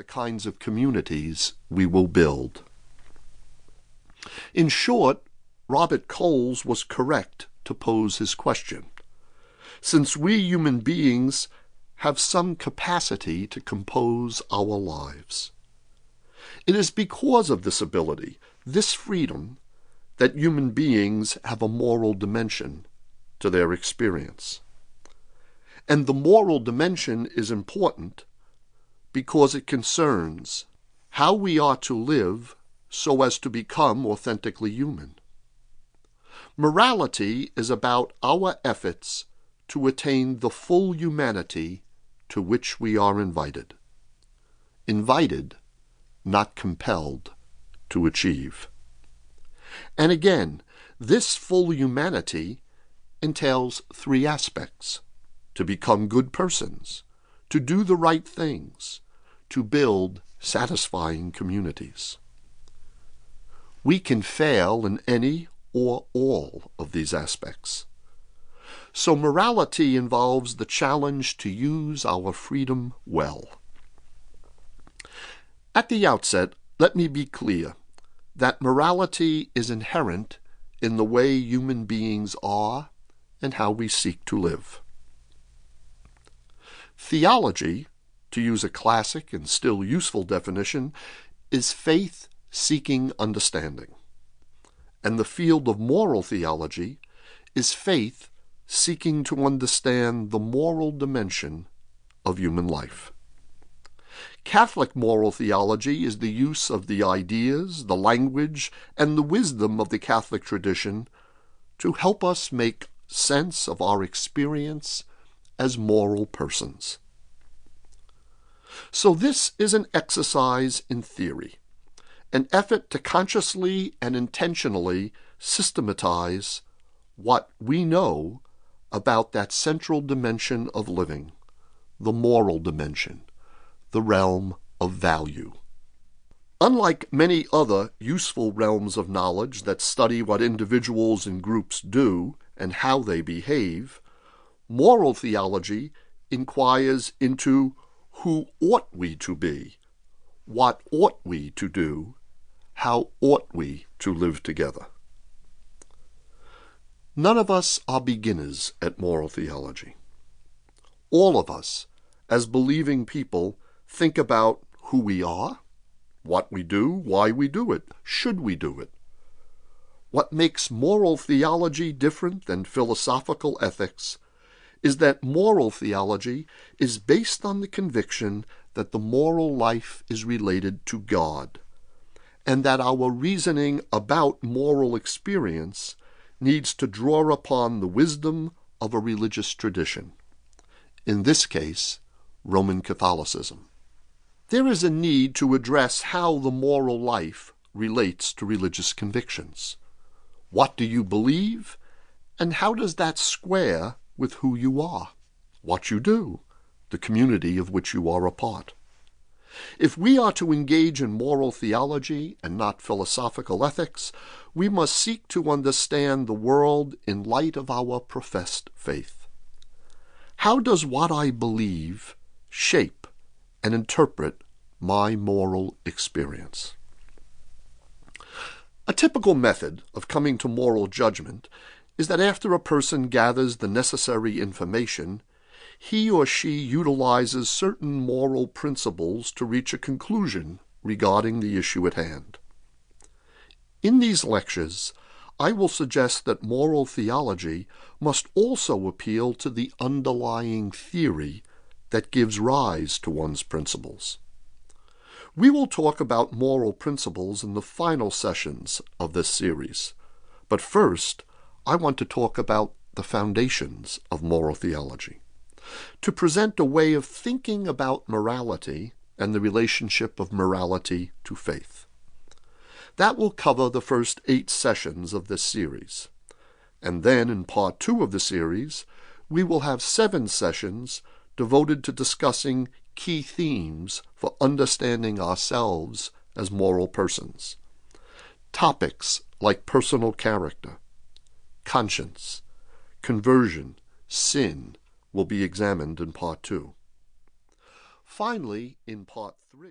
the kinds of communities we will build. In short, Robert Coles was correct to pose his question. Since we human beings have some capacity to compose our lives, it is because of this ability, this freedom, that human beings have a moral dimension to their experience. And the moral dimension is important because it concerns how we are to live so as to become authentically human. Morality is about our efforts to attain the full humanity to which we are invited. Invited, not compelled, to achieve. And again, this full humanity entails three aspects: to become good persons, to do the right things, to build satisfying communities. We can fail in any or all of these aspects. So morality involves the challenge to use our freedom well. At the outset, let me be clear that morality is inherent in the way human beings are and how we seek to live. Theology, to use a classic and still useful definition, is faith-seeking understanding. And the field of moral theology is faith seeking to understand the moral dimension of human life. Catholic moral theology is the use of the ideas, the language, and the wisdom of the Catholic tradition to help us make sense of our experience as moral persons. So this is an exercise in theory, an effort to consciously and intentionally systematize what we know about that central dimension of living, the moral dimension, the realm of value. Unlike many other useful realms of knowledge that study what individuals and groups do and how they behave, moral theology inquires into who ought we to be, what ought we to do, how ought we to live together. None of us are beginners at moral theology. All of us, as believing people, think about who we are, what we do, why we do it, should we do it. What makes moral theology different than philosophical ethics is that moral theology is based on the conviction that the moral life is related to God, and that our reasoning about moral experience needs to draw upon the wisdom of a religious tradition, in this case, Roman Catholicism. There is a need to address how the moral life relates to religious convictions. What do you believe, and how does that square with who you are, what you do, the community of which you are a part? If we are to engage in moral theology and not philosophical ethics, we must seek to understand the world in light of our professed faith. How does what I believe shape and interpret my moral experience? A typical method of coming to moral judgment is that after a person gathers the necessary information, he or she utilizes certain moral principles to reach a conclusion regarding the issue at hand. In these lectures, I will suggest that moral theology must also appeal to the underlying theory that gives rise to one's principles. We will talk about moral principles in the final sessions of this series, but first, I want to talk about the foundations of moral theology, to present a way of thinking about morality and the relationship of morality to faith. That will cover the first 8 sessions of this series, and then in part 2 of the series, we will have 7 sessions devoted to discussing key themes for understanding ourselves as moral persons. Topics like personal character, conscience, conversion, sin will be examined in part 2. Finally, in part 3,